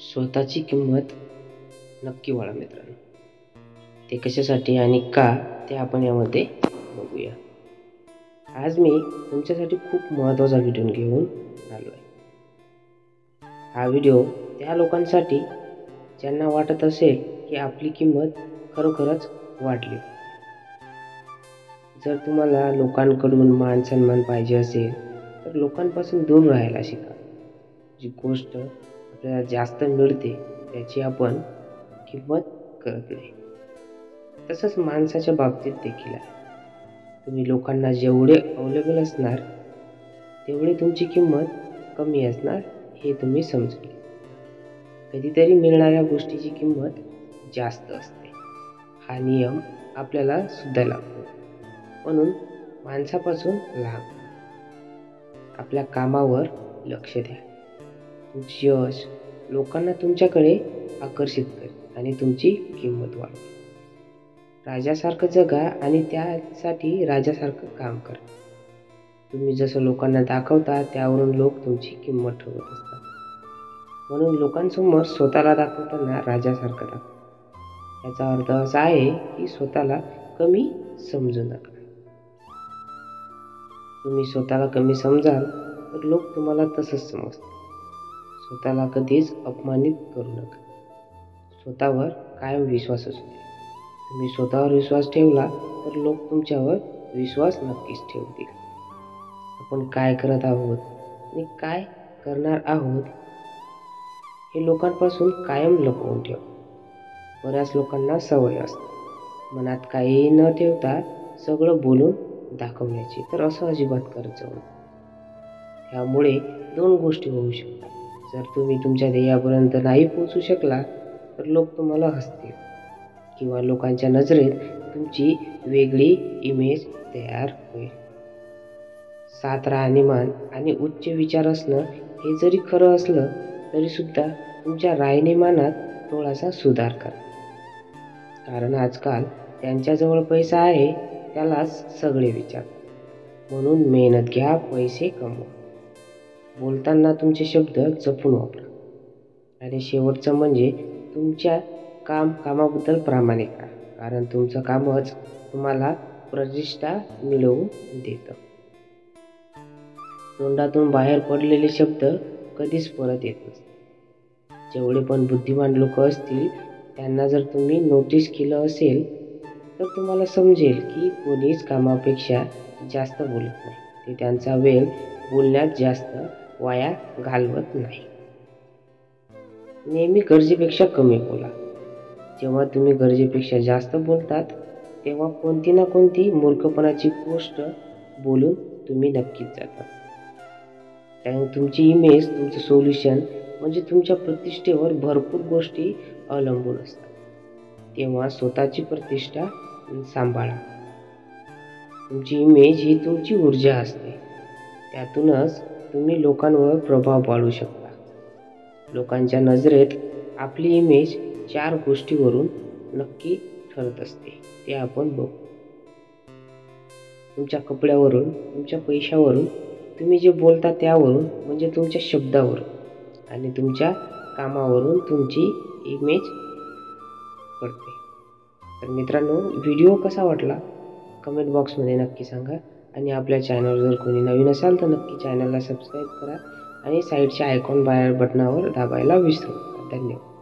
स्वतःची किंमत नक्की वाढवा मित्रांनो. ते कशासाठी आणि का ते आपण यामध्ये बघूया. आज मी तुमच्यासाठी खूप महत्त्वाचा व्हिडिओ घेऊन आलो आहे. हा व्हिडिओ त्या लोकांसाठी ज्यांना वाटत असेल की आपली किंमत खरोखरच वाढली. जर तुम्हाला लोकांकडून मान सन्मान पाहिजे असेल तर लोकांपासून दूर राहायला शिका. जी गोष्ट आपल्याला जास्त मिळते त्याची आपण किंमत करत नाही. तसंच माणसाच्या बाबतीत देखील आहे. तुम्ही लोकांना जेवढे अवेलेबल असणार तेवढी तुमची किंमत कमी असणार हे तुम्ही समजून घ्या. कधीतरी मिळणाऱ्या गोष्टीची किंमत जास्त असते. हा नियम आपल्याला सुद्धा लागतो. म्हणून माणसापासून लांब. आपल्या कामावर लक्ष द्या. तुमचे यश लोकांना तुमच्याकडे आकर्षित करेल आणि तुमची किंमत वाढवेल. राजासारखं जगा आणि त्यासाठी राजासारखं काम करा. तुम्ही जसं लोकांना दाखवता त्यावरून लोक तुमची किंमत ठरवत असतात. म्हणून लोकांसमोर स्वतःला दाखवताना राजासारखं दाखवा. याचा अर्थ असा आहे की स्वतःला कमी समजू नका. तुम्ही स्वतःला कमी समजाल तर लोक तुम्हाला तसंच समजतात. स्वतःला कधीच अपमानित करू नका. स्वतःवर कायम विश्वास असू द्या. तुम्ही स्वतःवर विश्वास ठेवला तर लोक तुमच्यावर विश्वास नक्कीच ठेवतील. आपण काय करत आहोत आणि काय करणार आहोत हे लोकांपासून कायम लपवून ठेवा. बऱ्याच लोकांना सवय असते मनात काहीही न ठेवता सगळं बोलून दाखवण्याची. तर असं अजिबात करत जाऊ नका. त्यामुळे दोन गोष्टी होऊ शकतात. जर तुम्ही तुमच्या ध्येयापर्यंत नाही पोहोचू शकला तर लोक तुम्हाला हसतील किंवा लोकांच्या नजरेत तुमची वेगळी इमेज तयार होईल. सात राहणीमान आणि उच्च विचार असणं हे जरी खरं असलं तरी सुद्धा तुमच्या राहणीमानात थोडासा सुधार करा. कारण आजकाल त्यांच्याजवळ पैसा आहे त्यालाच सगळे विचारतात. म्हणून मेहनत घ्या, पैसे कमवा. बोलताना तुमचे शब्द जपून वापरा. आणि शेवटचं म्हणजे तुमच्या कामाबद्दल प्रामाणिक राहा. कारण तुमचं कामच तुम्हाला प्रतिष्ठा मिळवून देतं. तोंडातून बाहेर पडलेले शब्द कधीच परत येत नसतात. जेवढे पण बुद्धिमान लोक असतील त्यांना जर तुम्ही नोटीस केलं असेल तर तुम्हाला समजेल की कोणीच कामापेक्षा जास्त बोलत नाही. ते त्यांचा वेळ बोलण्यात जास्त वाया घालवत नाही. नेहमी गरजेपेक्षा कमी बोला. जेव्हा तुम्ही गरजेपेक्षा जास्त बोलतात तेव्हा कोणती ना कोणती मूर्खपणाची गोष्ट बोलून तुम्ही नक्कीच जातात. त्यामुळे तुमची इमेज, तुमचं सोल्युशन म्हणजे तुमच्या प्रतिष्ठेवर भरपूर गोष्टी अवलंबून असतात. तेव्हा स्वतःची प्रतिष्ठा सांभाळा. तुमची इमेज ही तुमची ऊर्जा असते. त्यातूनच तुम्ही लोकांवर प्रभाव पाडू शकता. लोकांच्या नजरेत आपली इमेज 4 गोष्टीवरून नक्की ठरत असते. ते आपण बघू. तुमच्या कपड्यावरून, तुमच्या पैशावरून, तुम्ही जे बोलता त्यावरून म्हणजे तुमच्या शब्दावरून आणि तुमच्या कामावरून तुमची इमेज पडते. तर मित्रांनो, व्हिडिओ कसा वाटला कमेंट बॉक्समध्ये नक्की सांगा. आणि आपल्या चॅनलवर जर कोणी नवीन असाल तर नक्की चॅनलला सबस्क्राईब करा आणि साईडच्या आयकॉन बटनावर दाबायला विसरू नका. धन्यवाद.